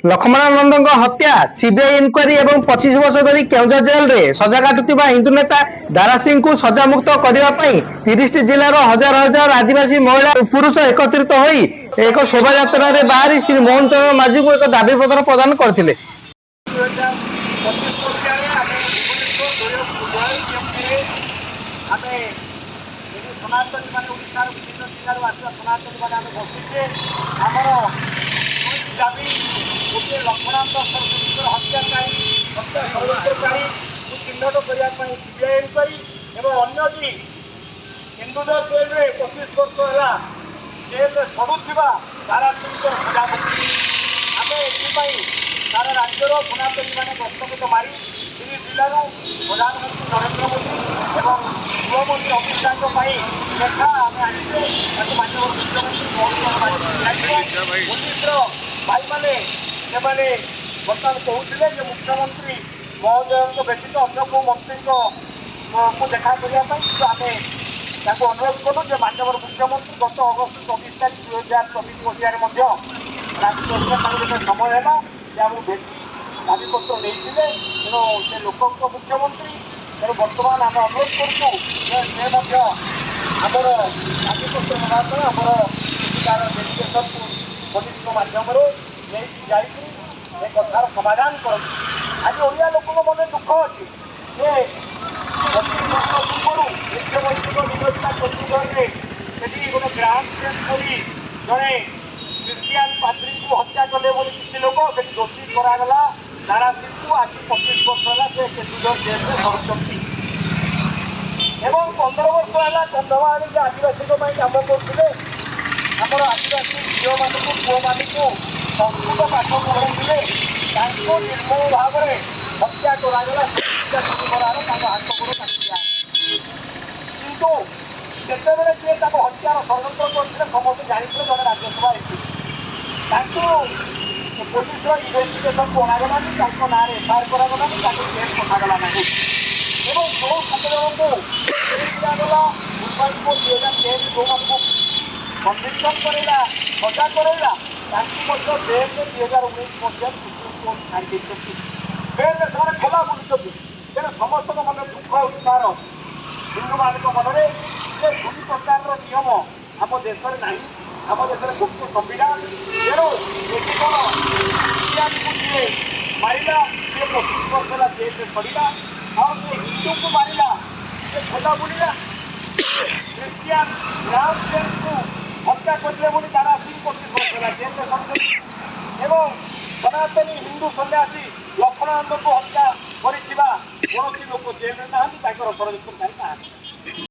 ଲକ୍ଷ୍ମଣାନନ୍ଦଙ୍କ ହତ୍ୟା CBI enquiry ଏବଂ 25 ବର୍ଷ ଧରି କେଉଁଝର ଜେଲରେ ସଜା କାଟୁଥିବା ହିନ୍ଦୁ ନେତା ଦାରା ସିଂଙ୍କୁ ସଜାମୁକ୍ତ କରିବା ପାଇଁ 30ଟି ଜିଲ୍ଲାର ହଜାର ହଜାର ଆଦିବାସୀ ମହିଳା ଓ ପୁରୁଷ ଏକତ୍ରିତ ହୋଇ ଏକ ଶୋଭାଯାତ୍ରାରେ ବାହାରି ଶ୍ରୀ ମୋହନ ଚରଣ ମାଝୀଙ୍କୁ ଏକ ଦାବିପତ୍ର ପ୍ରଦାନ କରିଥିଲେ। ସନାତନୀ ମାନେ ଓଡ଼ିଶାର ବିଭିନ୍ନ ଜିଲ୍ଲାରୁ ଆସିବା ସନାତନୀ ମାନେ ଆମେ ବସିଛେ ଆମର ଦାବି ଗୋଟିଏ ଲକ୍ଷ୍ମଣାନନ୍ଦ ସରସ୍ୱତୀଙ୍କର ହତ୍ୟାକାରୀ ହତ୍ୟା ଷଡ଼ଯନ୍ତ୍ରକାରୀକୁ ଚିହ୍ନଟ କରିବା ପାଇଁ ସିବିଆଇ ଇନକ୍ୱାରି ଏବଂ ଅନ୍ୟଟି କେନ୍ଦୁଝର ଜେଲରେ 25 ବର୍ଷ ହେଲା ଜେଲରେ ସଢ଼ୁଥିବା ଦାରା ସିଂଙ୍କ ସଜାମୁକ୍ତି ଆମେ ଏଥିପାଇଁ ସାରା ରାଜ୍ୟର ସନାତନୀ ମାନେ ଦସ୍ତଖତ ମାରି 30 ଜିଲ୍ଲାରୁ ପ୍ରଧାନମନ୍ତ୍ରୀ ନରେନ୍ଦ୍ର ମୋଦି ଏବଂ ଗୃହମନ୍ତ୍ରୀ ଅମିତ ଶାହାଙ୍କ ପାଇଁ ଲେଖା ଆମେ ଆଣିଛେ ତାକୁ ମାନ୍ୟବର ମୁଖ୍ୟମନ୍ତ୍ରୀ ପୋଲିସର ଭାଇମାନେ ସେମାନେ ବର୍ତ୍ତମାନ କହୁଥିଲେ ଯେ ମୁଖ୍ୟମନ୍ତ୍ରୀ ମହୋଦୟଙ୍କ ବ୍ୟତୀତ ଅନ୍ୟ କେଉଁ ମନ୍ତ୍ରୀଙ୍କୁ ଦେଖା କରିବା ପାଇଁ କିନ୍ତୁ ଆମେ ତାଙ୍କୁ ଅନୁରୋଧ କଲୁ ଯେ ମାନ୍ୟବର ମୁଖ୍ୟମନ୍ତ୍ରୀ ଗତ ଅଗଷ୍ଟ 24 ତାରିଖ 2024 ମସିହାରେ ମଧ୍ୟ ରାଜ୍ୟ ସରକାର ତାଙ୍କୁ ଯେତେ ସମୟ ହେଲା ସେ ଆମକୁ ଭେଟି ଦାବିପତ୍ର ନେଇଥିଲେ। ତେଣୁ ସେ ଲୋକଙ୍କ ମୁଖ୍ୟମନ୍ତ୍ରୀ ତେଣୁ ବର୍ତ୍ତମାନ ଆମେ ଅନୁରୋଧ କରୁଛୁ ଯେ ସେ ମଧ୍ୟ ଆମର ଦାବିପତ୍ର ନେବା ପାଇଁ ଆମର ସେଠିକାର ଡେଲିଗେସନକୁ ପୋଲିସଙ୍କ ମାଧ୍ୟମରେ ନେଇକି ଯାଇକରି ଏ କଥାର ସମାଧାନ କରନ୍ତୁ। ଆଜି ଓଡ଼ିଆ ଲୋକଙ୍କ ମନରେ ଦୁଃଖ ଅଛି ଯେ 25 ବର୍ଷ ପୂର୍ବରୁ ମୁଖ୍ୟମନ୍ତ୍ରୀଙ୍କ ନିବେଦିତା କେନ୍ଦୁଝରରେ ସେଠି ଗୋଟେ ଗ୍ରାଉଣ୍ଡ ଟେଷ୍ଟ କରି ଜଣେ ଖ୍ରୀଷ୍ଟିଆନ ପାଦ୍ରୀଙ୍କୁ ହତ୍ୟା କଲେ ବୋଲି କିଛି ଲୋକ ସେଠି ଦୋଷୀ କରାଗଲା ଦାରା ସିଂଙ୍କୁ। ଆଜି 25 ବର୍ଷ ହେଲା ସେ କେନ୍ଦୁଝର ଜେଲରେ ସଢୁଛନ୍ତି ଏବଂ 15 ବର୍ଷ ହେଲା କନ୍ଧମାଳ ଯେ ଆଦିବାସୀଙ୍କ ପାଇଁ କାମ କରୁଥିଲେ ଆମର ଆଦିବାସୀ ଝିଅମାନଙ୍କୁ ପୁଅମାନଙ୍କୁ ସଂସ୍କୃତ ପାଠ ପଢ଼ାଉଥିଲେ ତାଙ୍କୁ ନିର୍ମମ ଭାବରେ ହତ୍ୟା କରାଗଲା କରାଗଲା ତାଙ୍କ ହାତ ଗୋଡ଼ କାଟି ଦିଆଗଲା। କିନ୍ତୁ ସେତେବେଳେ ଯିଏ ତାଙ୍କ ହତ୍ୟାର ଷଡ଼ଯନ୍ତ୍ର କରିଥିଲେ ସମସ୍ତେ ଜାଣିଥିଲେ ଜଣେ ରାଜ୍ୟସଭା ଏମପି ତାଙ୍କୁ ପୋଲିସର ଇନଭେଷ୍ଟିଗେସନକୁ ଅଣାଗଲାନି ତାଙ୍କ ନାଁରେ ଏଫଆଇଆର କରାଗଲାନି ତାଙ୍କୁ ଜେଲ୍ ପଠାଗଲା ନାହିଁ ଏବଂ ଯେଉଁ 7 ଜଣଙ୍କୁ ଜେଲ୍ ଦିଆଗଲା ଫୁଲବାଣୀକୁ 2013 ଯେଉଁମାନଙ୍କୁ କନଭିକ୍ସନ କରାଇଲା ସଜା କରାଇଲା ତାଙ୍କୁ ମଧ୍ୟ ଜେଲ୍ରେ 2019 ମସିହାରେ ସୁପ୍ରିମକୋର୍ଟ ଛାଡ଼ି ଦେଇଛନ୍ତି। ଜେଲ୍ରେ ସେମାନେ ଖୋଲା ବୁଲୁଛନ୍ତି। ତେଣୁ ସମସ୍ତଙ୍କ ମନରେ ଦୁଃଖ ଉତ୍ସାହ ହିନ୍ଦୁମାନଙ୍କ ମନରେ ଯେ ଦୁଇ ପ୍ରକାରର ନିୟମ ଆମ ଦେଶରେ ନାହିଁ। ଆମ ଦେଶରେ ଗୋଟିଏ ସମ୍ବିଧାନ। ତେଣୁ ଏଠି କ'ଣ ଖ୍ରୀଷ୍ଟିଆନକୁ ଯିଏ ମାରିଲା ସିଏ 25 ବର୍ଷ ହେଲା ଜେଲ୍ରେ ସଢ଼ିଲା ଆଉ ଯିଏ ହିନ୍ଦୁକୁ ମାରିଲା ସିଏ ଖୋଲା ବୁଲିଲା। ଖ୍ରୀଷ୍ଟିଆନ ରାମ ଜେଲ୍କୁ ହତ୍ୟା କରିଲେ ବୋଲି ଦାରା ସିଂ 25 ବର୍ଷ ହେଲା ଜେଲ୍ରେ ସଢ଼ୁଛନ୍ତି ଏବଂ ସନାତନୀ ହିନ୍ଦୁ ସନ୍ନ୍ୟାସୀ ଲକ୍ଷ୍ମଣାନନ୍ଦଙ୍କୁ ହତ୍ୟା କରିଥିବା କୌଣସି ଲୋକ ଜେଲ୍ରେ ନାହାନ୍ତି ତାଙ୍କର ଷଡ଼ଯନ୍ତ୍ରକାରୀ ନାହାନ୍ତି।